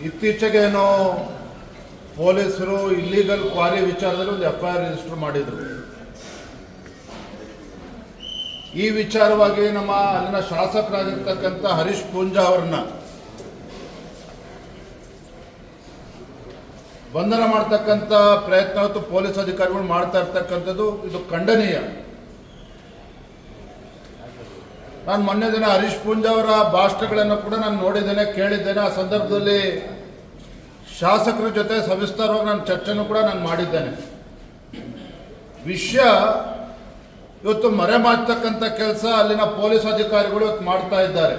ಇತ್ತೀಚೆಗೇನೋ ಪೊಲೀಸರು illegal quarry ವಿಚಾರದಲ್ಲಿ ಒಂದು FIR ರಿಜಿಸ್ಟರ್ ಮಾಡಿದರು. ಈ ವಿಚಾರವಾಗಿ ನಮ್ಮ ಅಲ್ಲಿನ ಶಾಸಕರಾಗಿರ್ತಕ್ಕಂಥ ಹರೀಶ್ ಪೂಂಜಾ ಅವರನ್ನ ಬಂಧನ ಮಾಡ್ತಕ್ಕಂಥ ಪ್ರಯತ್ನ ಹೊತ್ತು ಪೊಲೀಸ್ ಅಧಿಕಾರಿಗಳು ಮಾಡ್ತಾ ಇರ್ತಕ್ಕಂಥದ್ದು ಇದು ಖಂಡನೀಯ. ನಾನು ಮೊನ್ನೆ ದಿನ ಹರೀಶ್ ಪೂಂಜಾ ಅವರ ಭಾಷಣಗಳನ್ನು ಕೂಡ ನಾನು ನೋಡಿದ್ದೇನೆ, ಕೇಳಿದ್ದೇನೆ. ಆ ಸಂದರ್ಭದಲ್ಲಿ ಶಾಸಕರ ಜೊತೆ ಸವಿಸ್ತಾರವಾಗಿ ನಾನು ಚರ್ಚೆನೂ ಕೂಡ ನಾನು ಮಾಡಿದ್ದೇನೆ. ವಿಷಯ ಇವತ್ತು ಮರೆಮಾಚತಕ್ಕಂಥ ಕೆಲಸ ಅಲ್ಲಿನ ಪೊಲೀಸ್ ಅಧಿಕಾರಿಗಳು ಇವತ್ತು ಮಾಡ್ತಾ ಇದ್ದಾರೆ.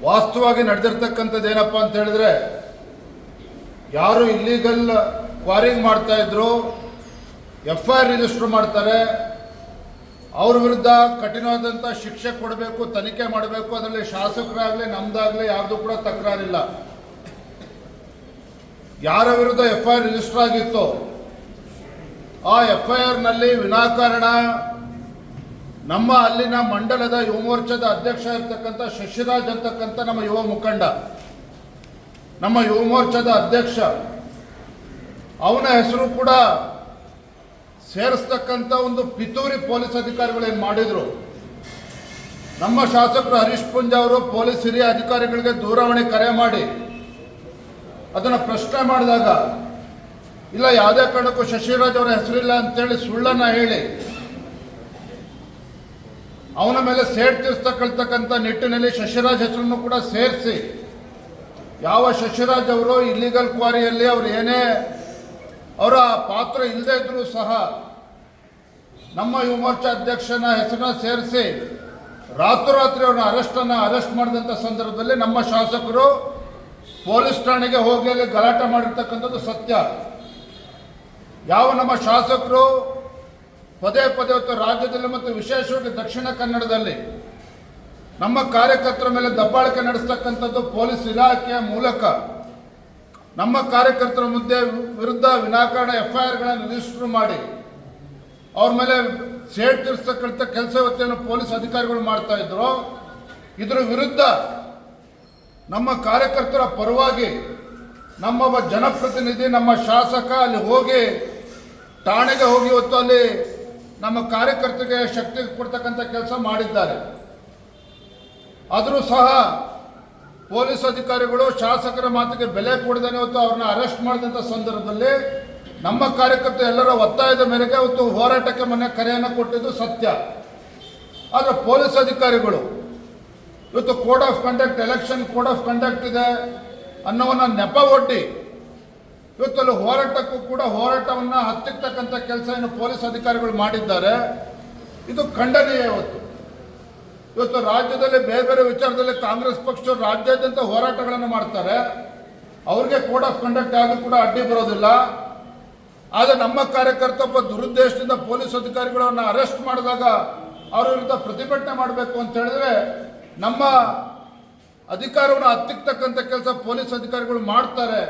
ವಾಸ್ತವವಾಗಿ ನಡೆದಿರ್ತಕ್ಕಂಥದ್ದು ಏನಪ್ಪ ಅಂತ ಹೇಳಿದ್ರೆ, ಯಾರು ಇಲ್ಲಿಗಲ್ ಕ್ವಾರಿಂಗ್ ಮಾಡ್ತಾ ಇದ್ರು FIR ರಿಜಿಸ್ಟರ್ ಮಾಡ್ತಾರೆ, ಅವ್ರ ವಿರುದ್ಧ ಕಠಿಣವಾದಂಥ ಶಿಕ್ಷೆ ಕೊಡಬೇಕು, ತನಿಖೆ ಮಾಡಬೇಕು. ಅದರಲ್ಲಿ ಶಾಸಕರಾಗಲಿ ನಮ್ದಾಗಲಿ ಯಾರ್ದು ಕೂಡ ತಕರಾರಿಲ್ಲ. ಯಾರ ವಿರುದ್ಧ FIR ರಿಜಿಸ್ಟರ್ ಆಗಿತ್ತು ಆ FIR ನಲ್ಲಿ ವಿನಾಕಾರಣ ನಮ್ಮ ಅಲ್ಲಿನ ಮಂಡಲದ ಯುವ ಮೋರ್ಚಾದ ಅಧ್ಯಕ್ಷ ಇರ್ತಕ್ಕಂಥ ಶಶಿರಾಜ್ ಅಂತಕ್ಕಂಥ ನಮ್ಮ ಯುವ ಮುಖಂಡ, ನಮ್ಮ ಯುವ ಮೋರ್ಚಾದ ಅಧ್ಯಕ್ಷ, ಅವನ ಹೆಸರು ಕೂಡ ಸೇರಿಸ್ತಕ್ಕಂಥ ಒಂದು ಪಿತೂರಿ ಪೊಲೀಸ್ ಅಧಿಕಾರಿಗಳು ಏನು ಮಾಡಿದ್ರು. ನಮ್ಮ ಶಾಸಕರು ಹರೀಶ್ ಪೂಂಜಾ ಅವರು ಪೊಲೀಸ್ ಹಿರಿಯ ಅಧಿಕಾರಿಗಳಿಗೆ ದೂರವಾಣಿ ಕರೆ ಮಾಡಿ ಅದನ್ನು ಪ್ರಶ್ನೆ ಮಾಡಿದಾಗ, ಇಲ್ಲ ಯಾವುದೇ ಕಾರಣಕ್ಕೂ ಶಶಿರಾಜ್ ಅವರ ಹೆಸರಿಲ್ಲ ಅಂತೇಳಿ ಸುಳ್ಳನ್ನು ಹೇಳಿ ಅವನ ಮೇಲೆ ಸೇಡ್ ತೀರಿಸ್ತಕ್ಕಂಥ ನಿಟ್ಟಿನಲ್ಲಿ ಶಶಿರಾಜ್ ಹೆಸರನ್ನು ಕೂಡ ಸೇರಿಸಿ, ಯಾವ ಶಶಿರಾಜ್ ಅವರು ಇಲ್ಲಿಗಲ್ ಕ್ವಾರಿಯಲ್ಲಿ ಅವರು ಏನೇ ಅವರ ಪಾತ್ರ ಇಲ್ಲದೇ ಇದ್ರೂ ಸಹ ನಮ್ಮ ಯುವ ಮೋರ್ಚಾ ಅಧ್ಯಕ್ಷನ ಹೆಸರನ್ನ ಸೇರಿಸಿ ರಾತ್ರೋರಾತ್ರಿ ಅವ್ರನ್ನ ಅರೆಸ್ಟ್ ಮಾಡಿದಂಥ ಸಂದರ್ಭದಲ್ಲಿ ನಮ್ಮ ಶಾಸಕರು ಪೊಲೀಸ್ ಠಾಣೆಗೆ ಹೋಗಿ ಅಲ್ಲಿ ಗಲಾಟೆ ಮಾಡಿರ್ತಕ್ಕಂಥದ್ದು ಸತ್ಯ. ಯಾವ ನಮ್ಮ ಶಾಸಕರು ಪದೇ ಹೊತ್ತು ರಾಜ್ಯದಲ್ಲಿ ಮತ್ತು ವಿಶೇಷವಾಗಿ ದಕ್ಷಿಣ ಕನ್ನಡದಲ್ಲಿ ನಮ್ಮ ಕಾರ್ಯಕರ್ತರ ಮೇಲೆ ದಬ್ಬಾಳಿಕೆ ನಡೆಸ್ತಕ್ಕಂಥದ್ದು ಪೊಲೀಸ್ ಇಲಾಖೆಯ ಮೂಲಕ ನಮ್ಮ ಕಾರ್ಯಕರ್ತರ ವಿರುದ್ಧ ವಿನಾಕಾರಣ FIRಗಳನ್ನು ರಿಜಿಸ್ಟರ್ ಮಾಡಿ ಅವ್ರ ಮೇಲೆ ಸೇಡ್ ತೀರಿಸ್ತಕ್ಕಂಥ ಕೆಲಸ ಇವತ್ತೇನು ಪೊಲೀಸ್ ಅಧಿಕಾರಿಗಳು ಮಾಡ್ತಾ ಇದ್ರು, ಇದರ ವಿರುದ್ಧ ನಮ್ಮ ಕಾರ್ಯಕರ್ತರ ಪರವಾಗಿ ನಮ್ಮೊಬ್ಬ ಜನಪ್ರತಿನಿಧಿ, ನಮ್ಮ ಶಾಸಕ ಅಲ್ಲಿ ಹೋಗಿ ಠಾಣೆಗೆ ಹೋಗಿ ಇವತ್ತು ಅಲ್ಲಿ ನಮ್ಮ ಕಾರ್ಯಕರ್ತರಿಗೆ ಶಕ್ತಿ ಕೊಡ್ತಕ್ಕಂಥ ಕೆಲಸ ಮಾಡಿದ್ದಾರೆ. ಆದರೂ ಸಹ ಪೊಲೀಸ್ ಅಧಿಕಾರಿಗಳು ಶಾಸಕರ ಮಾತಿಗೆ ಬೆಲೆ ಕೊಡದೇನೆ ಇವತ್ತು ಅವ್ರನ್ನ ಅರೆಸ್ಟ್ ಮಾಡಿದಂಥ ಸಂದರ್ಭದಲ್ಲಿ ನಮ್ಮ ಕಾರ್ಯಕರ್ತರು ಎಲ್ಲರ ಒತ್ತಾಯದ ಮೇರೆಗೆ ಇವತ್ತು ಹೋರಾಟಕ್ಕೆ ಮೊನ್ನೆ ಕರೆಯನ್ನು ಕೊಟ್ಟಿದ್ದು ಸತ್ಯ. ಆದರೆ ಪೊಲೀಸ್ ಅಧಿಕಾರಿಗಳು ಇವತ್ತು code of conduct, election code of conduct ಇದೆ ಅನ್ನೋವನ್ನ ನೆಪ ಒಡ್ಡಿ ಇವತ್ತು ಅಲ್ಲಿ ಹೋರಾಟಕ್ಕೂ ಕೂಡ ಹೋರಾಟವನ್ನು ಹತ್ತಿಕ್ಕತಕ್ಕಂಥ ಕೆಲಸ ಏನು ಪೊಲೀಸ್ ಅಧಿಕಾರಿಗಳು ಮಾಡಿದ್ದಾರೆ, ಇದು ಖಂಡನೀಯ. ಇವತ್ತು ರಾಜ್ಯದಲ್ಲಿ ಬೇರೆ ವಿಚಾರದಲ್ಲಿ ಕಾಂಗ್ರೆಸ್ ಪಕ್ಷರು ರಾಜ್ಯಾದ್ಯಂತ ಹೋರಾಟಗಳನ್ನು ಮಾಡ್ತಾರೆ, ಅವ್ರಿಗೆ ಕೋಡ್ ಆಫ್ ಕಂಡಕ್ಟ್ ಯಾವುದು ಕೂಡ ಅಡ್ಡಿ ಬರೋದಿಲ್ಲ. ಆದರೆ ನಮ್ಮ ಕಾರ್ಯಕರ್ತ ಒಬ್ಬ ದುರುದ್ದೇಶದಿಂದ ಪೊಲೀಸ್ ಅಧಿಕಾರಿಗಳನ್ನ ಅರೆಸ್ಟ್ ಮಾಡಿದಾಗ ಅವ್ರ ವಿರುದ್ಧ ಪ್ರತಿಭಟನೆ ಮಾಡಬೇಕು ಅಂತ ಹೇಳಿದ್ರೆ ನಮ್ಮ ಅಧಿಕಾರವನ್ನು ಹತ್ತಿಕ್ಕತಕ್ಕಂಥ ಕೆಲಸ ಪೊಲೀಸ್ ಅಧಿಕಾರಿಗಳು ಮಾಡ್ತಾರೆ.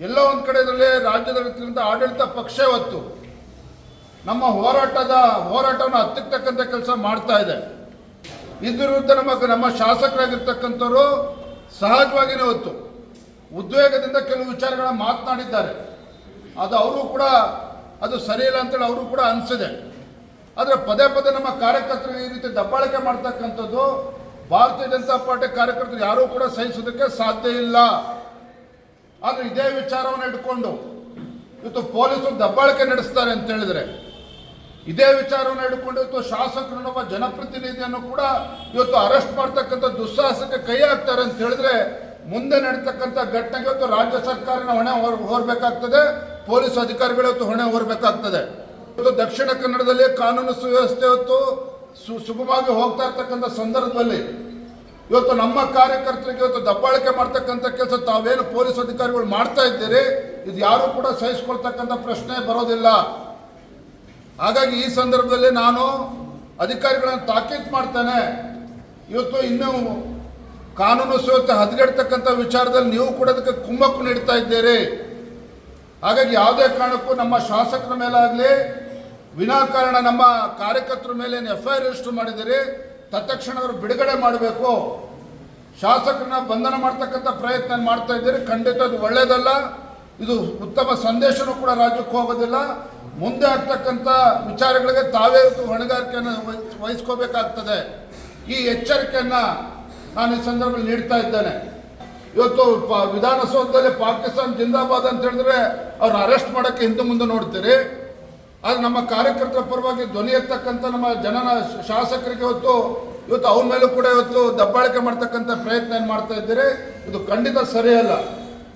ಎಲ್ಲೋ ಒಂದು ಕಡೆ ಇದರಲ್ಲಿ ರಾಜ್ಯದ ಆಡಳಿತ ಪಕ್ಷ ಇವತ್ತು ನಮ್ಮ ಹೋರಾಟವನ್ನು ಹತ್ತಿಕ್ಕತಕ್ಕಂಥ ಕೆಲಸ ಮಾಡ್ತಾ ಇದೆ. ಇದ್ರ ವಿರುದ್ಧ ನಮ್ಮ ಶಾಸಕರಾಗಿರ್ತಕ್ಕಂಥವ್ರು ಸಹಜವಾಗಿಯೇ ಇವತ್ತು ಉದ್ವೇಗದಿಂದ ಕೆಲವು ವಿಚಾರಗಳನ್ನ ಮಾತನಾಡಿದ್ದಾರೆ. ಅದು ಅವರು ಕೂಡ ಅದು ಸರಿಯಿಲ್ಲ ಅಂತೇಳಿ ಅವರು ಕೂಡ ಅನಿಸಿದೆ. ಆದರೆ ಪದೇ ನಮ್ಮ ಕಾರ್ಯಕರ್ತರಿಗೆ ಈ ರೀತಿ ದಬ್ಬಾಳಿಕೆ ಮಾಡ್ತಕ್ಕಂಥದ್ದು ಭಾರತೀಯ ಜನತಾ ಪಾರ್ಟಿ ಕಾರ್ಯಕರ್ತರು ಯಾರೂ ಕೂಡ ಸಹಿಸೋದಕ್ಕೆ ಸಾಧ್ಯ ಇಲ್ಲ. ಆದರೆ ಇದೇ ವಿಚಾರವನ್ನು ಇಟ್ಕೊಂಡು ಇವತ್ತು ಪೊಲೀಸರು ದಬ್ಬಾಳಿಕೆ ನಡೆಸ್ತಾರೆ ಅಂತ ಹೇಳಿದ್ರೆ, ಇದೇ ವಿಚಾರವನ್ನು ಹಿಡ್ಕೊಂಡು ಇವತ್ತು ಶಾಸಕರನ್ನೊಬ್ಬ ಜನಪ್ರತಿನಿಧಿಯನ್ನು ಕೂಡ ಇವತ್ತು ಅರೆಸ್ಟ್ ಮಾಡ್ತಕ್ಕಂಥ ದುಸ್ಸಾಹಸಕ್ಕೆ ಕೈ ಹಾಕ್ತಾರೆ ಅಂತ ಹೇಳಿದ್ರೆ ಮುಂದೆ ನಡೀತಕ್ಕಂಥ ಘಟನೆಗೆ ಇವತ್ತು ರಾಜ್ಯ ಸರ್ಕಾರನ ಹೊಣೆ ಹೊರಬೇಕಾಗ್ತದೆ, ಪೊಲೀಸ್ ಅಧಿಕಾರಿಗಳು ಇವತ್ತು ಹೊಣೆ ಹೊರಬೇಕಾಗ್ತದೆ. ಇವತ್ತು ದಕ್ಷಿಣ ಕನ್ನಡದಲ್ಲಿ ಕಾನೂನು ಸುವ್ಯವಸ್ಥೆ ಇವತ್ತು ಸುಗಮವಾಗಿ ಹೋಗ್ತಾ ಇರ್ತಕ್ಕಂಥ ಸಂದರ್ಭದಲ್ಲಿ ಇವತ್ತು ನಮ್ಮ ಕಾರ್ಯಕರ್ತರಿಗೆ ಇವತ್ತು ದಬ್ಬಾಳಿಕೆ ಮಾಡ್ತಕ್ಕಂಥ ಕೆಲಸ ತಾವೇನು ಪೊಲೀಸ್ ಅಧಿಕಾರಿಗಳು ಮಾಡ್ತಾ ಇದ್ದೀರಿ, ಇದು ಯಾರು ಕೂಡ ಸಹಿಸ್ಕೊಳ್ತಕ್ಕಂಥ ಪ್ರಶ್ನೆ ಬರೋದಿಲ್ಲ. ಹಾಗಾಗಿ ಈ ಸಂದರ್ಭದಲ್ಲಿ ನಾನು ಅಧಿಕಾರಿಗಳನ್ನು ತಾಕೀತು ಮಾಡ್ತೇನೆ. ಇವತ್ತು ಇನ್ನೂ ಕಾನೂನು ಸುವ್ಯವಸ್ಥೆ ಹದಗೆಡ್ತಕ್ಕಂಥ ವಿಚಾರದಲ್ಲಿ ನೀವು ಕೂಡ ಅದಕ್ಕೆ ಕುಮ್ಮಕ್ಕು ನೀಡ್ತಾ ಇದ್ದೀರಿ. ಹಾಗಾಗಿ ಯಾವುದೇ ಕಾರಣಕ್ಕೂ ನಮ್ಮ ಶಾಸಕರ ಮೇಲಾಗಲಿ ವಿನಾಕಾರಣ ನಮ್ಮ ಕಾರ್ಯಕರ್ತರ ಮೇಲೆ FIR ರಿಜಿಸ್ಟರ್ ಮಾಡಿದ್ದೀರಿ, ತತ್ಕ್ಷಣ ಅವರು ಬಿಡುಗಡೆ ಮಾಡಬೇಕು. ಶಾಸಕರನ್ನ ಬಂಧನ ಮಾಡ್ತಕ್ಕಂಥ ಪ್ರಯತ್ನ ಮಾಡ್ತಾ ಇದ್ದೀರಿ. ಖಂಡಿತ ಅದು ಒಳ್ಳೆಯದಲ್ಲ. ಇದು ಉತ್ತಮ ಸಂದೇಶನೂ ಕೂಡ ರಾಜ್ಯಕ್ಕೆ ಹೋಗೋದಿಲ್ಲ. ಮುಂದೆ ಆಗ್ತಕ್ಕಂಥ ವಿಚಾರಗಳಿಗೆ ತಾವೇ ಹೊಣೆಗಾರಿಕೆಯನ್ನು ವಹಿಸ್ಕೋಬೇಕಾಗ್ತದೆ. ಈ ಎಚ್ಚರಿಕೆಯನ್ನು ನಾನು ಈ ಸಂದರ್ಭದಲ್ಲಿ ನೀಡ್ತಾ ಇದ್ದೇನೆ. ಇವತ್ತು ವಿಧಾನಸೌಧದಲ್ಲಿ ಪಾಕಿಸ್ತಾನ ಜಿಂದಾಬಾದ್ ಅಂತ ಹೇಳಿದ್ರೆ ಅವ್ರು ಅರೆಸ್ಟ್ ಮಾಡೋಕ್ಕೆ ಹಿಂದೆ ಮುಂದೆ ನೋಡ್ತೀರಿ. ಆದರೆ ನಮ್ಮ ಕಾರ್ಯಕರ್ತರ ಪರವಾಗಿ ಧ್ವನಿ ಎತ್ತಕ್ಕಂಥ ನಮ್ಮ ಶಾಸಕರಿಗೆ ಇವತ್ತು ಅವ್ರ ಮೇಲೂ ಕೂಡ ಇವತ್ತು ದಬ್ಬಾಳಿಕೆ ಮಾಡ್ತಕ್ಕಂಥ ಪ್ರಯತ್ನ ಏನು ಮಾಡ್ತಾ ಇದ್ದೀರಿ. ಇದು ಖಂಡಿತ ಸರಿಯಲ್ಲ.